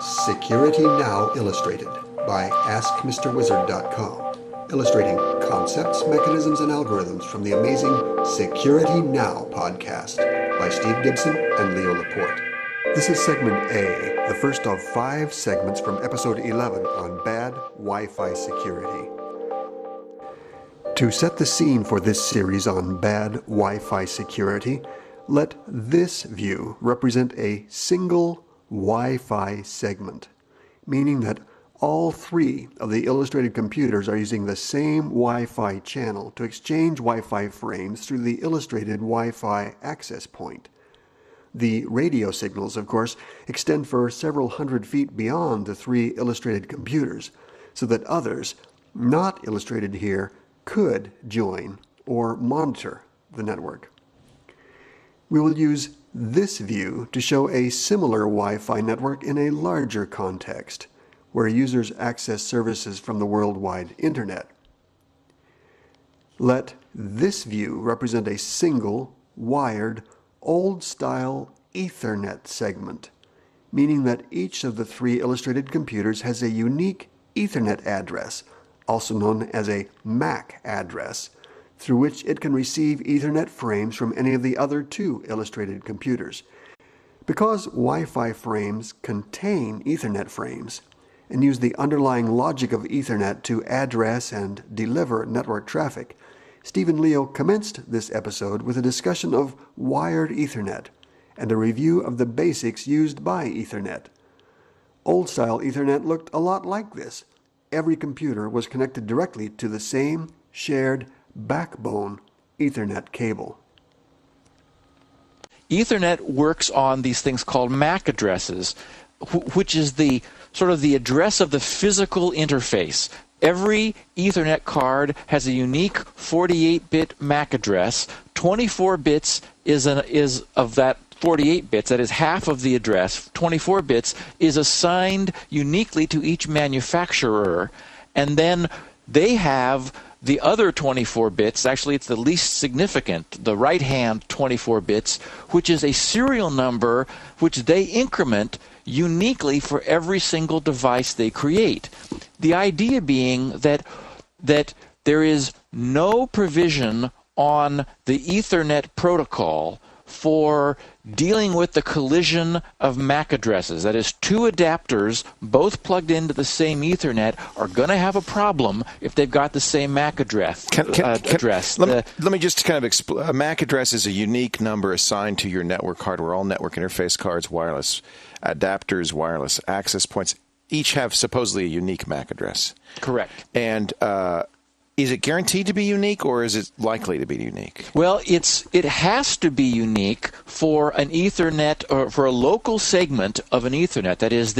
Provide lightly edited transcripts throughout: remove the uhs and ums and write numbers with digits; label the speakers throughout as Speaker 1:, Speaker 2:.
Speaker 1: Security Now Illustrated by AskMisterWizard.com, illustrating concepts, mechanisms, and algorithms from the amazing Security Now podcast by Steve Gibson and Leo LaPorte. This is segment A, the first of 5 segments from episode 11 on bad Wi-Fi security. To set the scene for this series on bad Wi-Fi security, let this view represent a single Wi-Fi segment, meaning that all 3 of the illustrated computers are using the same Wi-Fi channel to exchange Wi-Fi frames through the illustrated Wi-Fi access point. The radio signals, of course, extend for several hundred feet beyond the 3 illustrated computers, so that others, not illustrated here, could join or monitor the network. We will use this view to show a similar Wi-Fi network in a larger context, where users access services from the worldwide internet. Let this view represent a single, wired, old-style Ethernet segment, meaning that each of the 3 illustrated computers has a unique Ethernet address, also known as a MAC address, through which it can receive Ethernet frames from any of the other 2 illustrated computers. Because Wi-Fi frames contain Ethernet frames and use the underlying logic of Ethernet to address and deliver network traffic, Steve and Leo commenced this episode with a discussion of wired Ethernet and a review of the basics used by Ethernet. Old-style Ethernet looked a lot like this. Every computer was connected directly to the same shared backbone Ethernet cable.
Speaker 2: Ethernet works on these things called MAC addresses, which is the sort of the address of the physical interface. Every Ethernet card has a unique 48-bit MAC address. 24 bits is of that 48 bits, that is half of the address. 24 bits is assigned uniquely to each manufacturer, and then they have the other 24 bits, actually it's the least significant, the right-hand 24 bits, which is a serial number which they increment uniquely for every single device they create. The idea being that there is no provision on the Ethernet protocol for dealing with the collision of MAC addresses. That is, 2 adapters, both plugged into the same Ethernet, are going to have a problem if they've got the same MAC address.
Speaker 3: Let me just kind of explain. A MAC address is a unique number assigned to your network hardware. All network interface cards, wireless adapters, wireless access points, each have supposedly a unique MAC address.
Speaker 2: Correct.
Speaker 3: And is it guaranteed to be unique, or is it likely to be unique?
Speaker 2: Well, it has to be unique for an Ethernet, or for a local segment of an Ethernet. That is,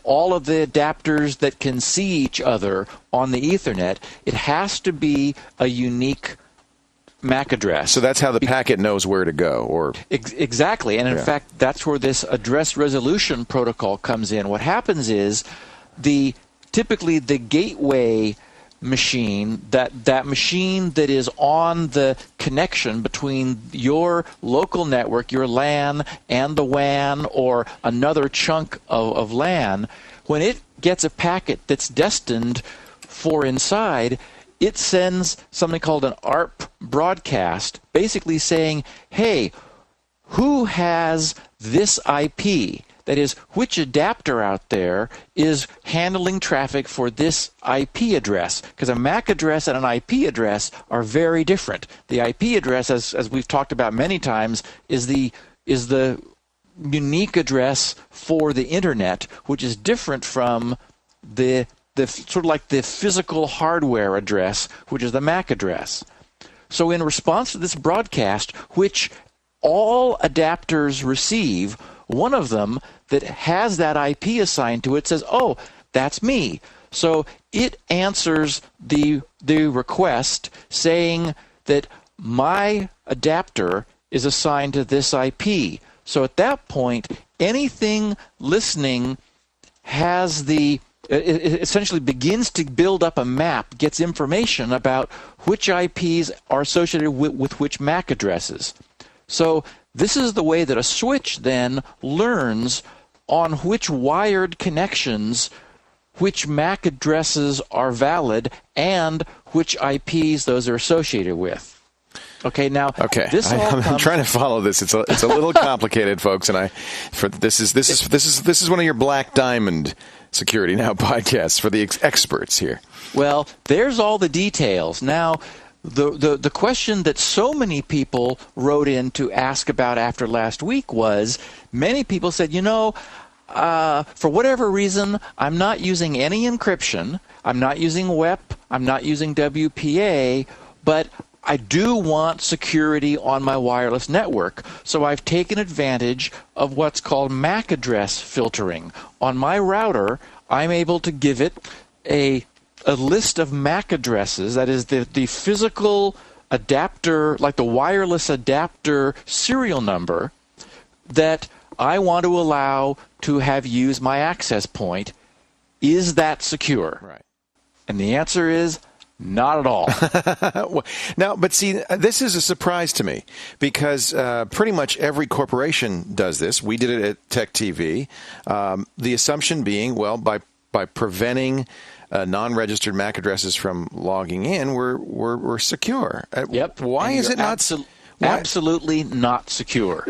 Speaker 2: all of the adapters that can see each other on the Ethernet. It has to be a unique MAC address.
Speaker 3: So that's how the packet knows where to go, or
Speaker 2: exactly. And in fact, that's where this address resolution protocol comes in. What happens is typically the gateway machine, that machine that is on the connection between your local network, your LAN, and the WAN, or another chunk of LAN, when it gets a packet that's destined for inside, it sends something called an ARP broadcast, basically saying, hey, who has this IP? That is, which adapter out there is handling traffic for this IP address? Because a MAC address and an IP address are very different. The IP address, as we've talked about many times, is the unique address for the internet, which is different from the sort of like the physical hardware address, which is the MAC address. So in response to this broadcast, which all adapters receive, one of them that has that IP assigned to it says, oh, that's me. So it answers the request saying that my adapter is assigned to this IP. So at that point, anything listening has it essentially begins to build up a map, gets information about which IPs are associated with which MAC addresses. So this is the way that a switch then learns on which wired connections which MAC addresses are valid and which IPs those are associated with. Okay, now
Speaker 3: I'm trying to follow this. It's a little complicated, folks, and this is one of your Black Diamond Security Now podcasts for the experts here.
Speaker 2: Well, there's all the details. Now, the question that so many people wrote in to ask about after last week was, many people said, for whatever reason, I'm not using any encryption, I'm not using WEP, I'm not using WPA, but I do want security on my wireless network, so I've taken advantage of what's called MAC address filtering. On my router, I'm able to give it a list of MAC addresses, that is the physical adapter, like the wireless adapter serial number, that I want to allow to have use my access point. Is that secure?
Speaker 3: Right.
Speaker 2: And the answer is not at all.
Speaker 3: Now, but see, this is a surprise to me because pretty much every corporation does this. We did it at Tech TV. The assumption being, well, by preventing non-registered MAC addresses from logging in, we're secure.
Speaker 2: Yep.
Speaker 3: Why is it not?
Speaker 2: Absolutely not secure.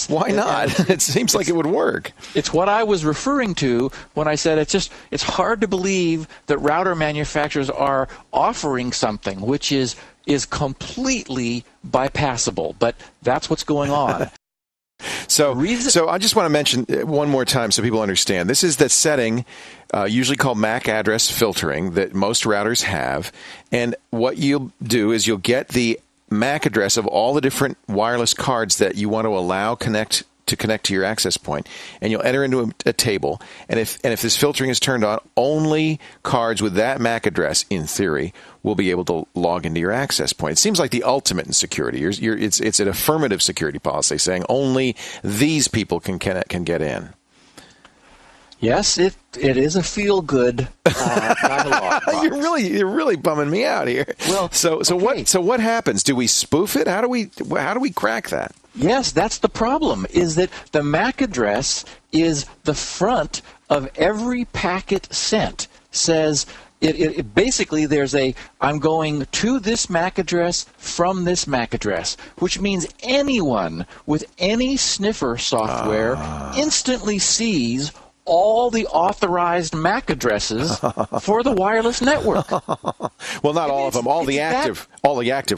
Speaker 3: Why not? It seems like it would work.
Speaker 2: It's what I was referring to when I said it's hard to believe that router manufacturers are offering something which is completely bypassable, but that's what's going on.
Speaker 3: So I just want to mention one more time so people understand. This is the setting, usually called MAC address filtering, that most routers have. And what you'll do is you'll get the MAC address of all the different wireless cards that you want to allow connect to your access point, and you'll enter into a table. And if this filtering is turned on, only cards with that MAC address, in theory, will be able to log into your access point. It seems like the ultimate in security. It's an affirmative security policy saying only these people can get in.
Speaker 2: Yes, it is a feel-good dialogue box.
Speaker 3: You're really bumming me out here. Well, so what happens? Do we spoof it? How do we crack that?
Speaker 2: Yes, that's the problem. Is that the MAC address is the front of every packet sent. Says it basically there's I'm going to this MAC address from this MAC address, which means anyone with any sniffer software instantly sees all the authorized MAC addresses for the wireless network.
Speaker 3: Well, not all of them. All the active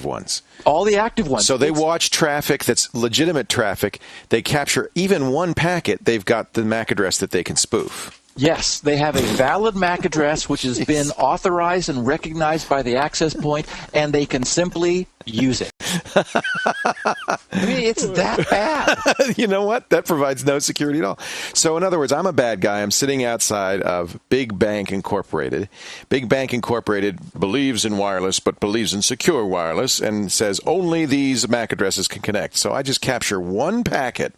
Speaker 3: ones.
Speaker 2: All the active ones.
Speaker 3: So they watch traffic that's legitimate traffic. They capture even one packet. They've got the MAC address that they can spoof.
Speaker 2: Yes, they have a valid MAC address which has been authorized and recognized by the access point, and they can simply use it. I mean, it's that bad.
Speaker 3: You know what? That provides no security at all. So, in other words, I'm a bad guy. I'm sitting outside of Big Bank Incorporated. Big Bank Incorporated believes in wireless, but believes in secure wireless, and says only these MAC addresses can connect. So I just capture one packet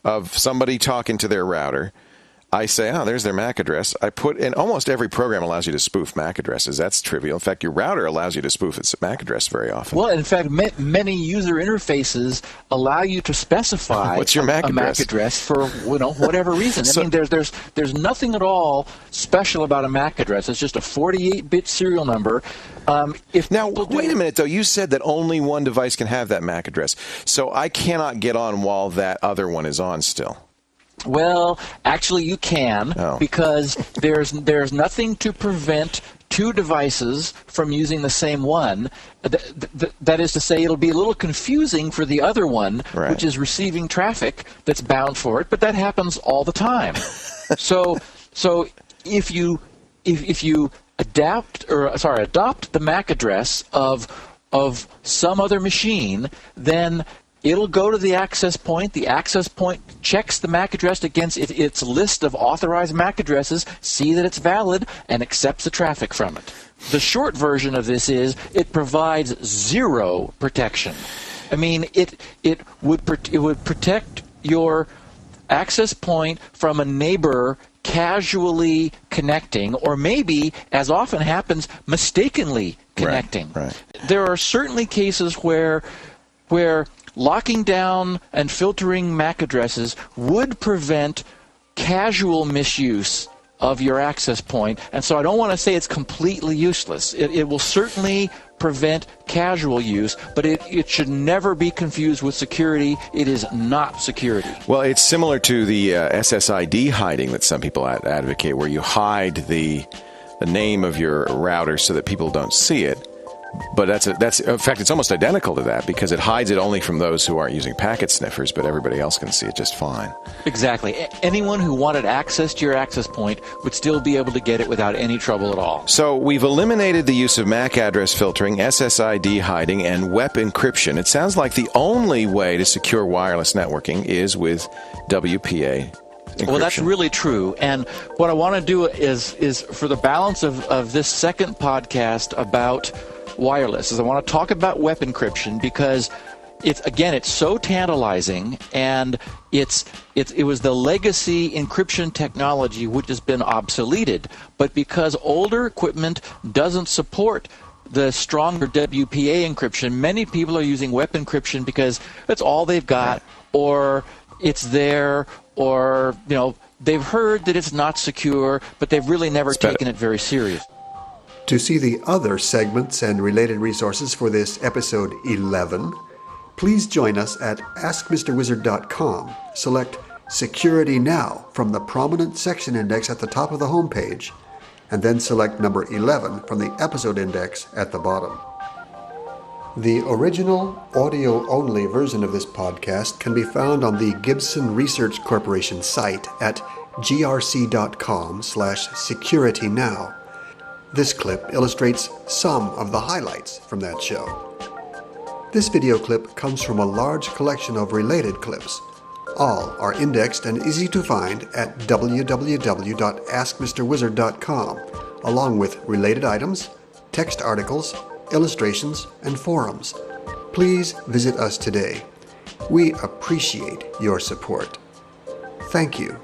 Speaker 3: of somebody talking to their router. I say, there's their MAC address. I put in, almost every program allows you to spoof MAC addresses. That's trivial. In fact, your router allows you to spoof its MAC address very often.
Speaker 2: Well, in fact, many user interfaces allow you to specify
Speaker 3: what's your MAC
Speaker 2: MAC address for whatever reason.
Speaker 3: So,
Speaker 2: I mean, there's nothing at all special about a MAC address. It's just a 48-bit serial number.
Speaker 3: Wait a minute, though. You said that only one device can have that MAC address. So I cannot get on while that other one is on still.
Speaker 2: Well, actually, you can, because there's nothing to prevent two devices from using the same one. That is to say, it'll be a little confusing for the other one, right, which is receiving traffic that's bound for it, but that happens all the time. So if you adopt the MAC address of some other machine, then it'll go to the access point. The access point checks the MAC address against its list of authorized MAC addresses, see that it's valid, and accepts the traffic from it. The short version of this is it provides zero protection. I mean, it would protect your access point from a neighbor casually connecting, or maybe, as often happens, mistakenly connecting.
Speaker 3: Right.
Speaker 2: There are certainly cases where locking down and filtering MAC addresses would prevent casual misuse of your access point, and so I don't want to say it's completely useless. It will certainly prevent casual use, but it should never be confused with security. It is not security.
Speaker 3: Well, it's similar to the SSID hiding that some people advocate, where you hide the name of your router so that people don't see it. But that's in fact, it's almost identical to that, because it hides it only from those who aren't using packet sniffers, but everybody else can see it just fine.
Speaker 2: Exactly. Anyone who wanted access to your access point would still be able to get it without any trouble at all.
Speaker 3: So we've eliminated the use of MAC address filtering, SSID hiding, and WEP encryption. It sounds like the only way to secure wireless networking is with WPA encryption.
Speaker 2: Well, that's really true. And what I want to do is for the balance of this second podcast about wireless, is I want to talk about WEP encryption, because it's so tantalizing, and it was the legacy encryption technology which has been obsoleted. But because older equipment doesn't support the stronger WPA encryption, many people are using WEP encryption because it's all they've got, or it's there, or they've heard that it's not secure, but they've really never taken it very serious.
Speaker 1: To see the other segments and related resources for this episode 11, please join us at AskMisterWizard.com. Select Security Now from the prominent section index at the top of the homepage, and then select number 11 from the episode index at the bottom. The original audio-only version of this podcast can be found on the Gibson Research Corporation site at grc.com/securitynow. This clip illustrates some of the highlights from that show. This video clip comes from a large collection of related clips. All are indexed and easy to find at www.askmisterwizard.com, along with related items, text articles, illustrations, and forums. Please visit us today. We appreciate your support. Thank you.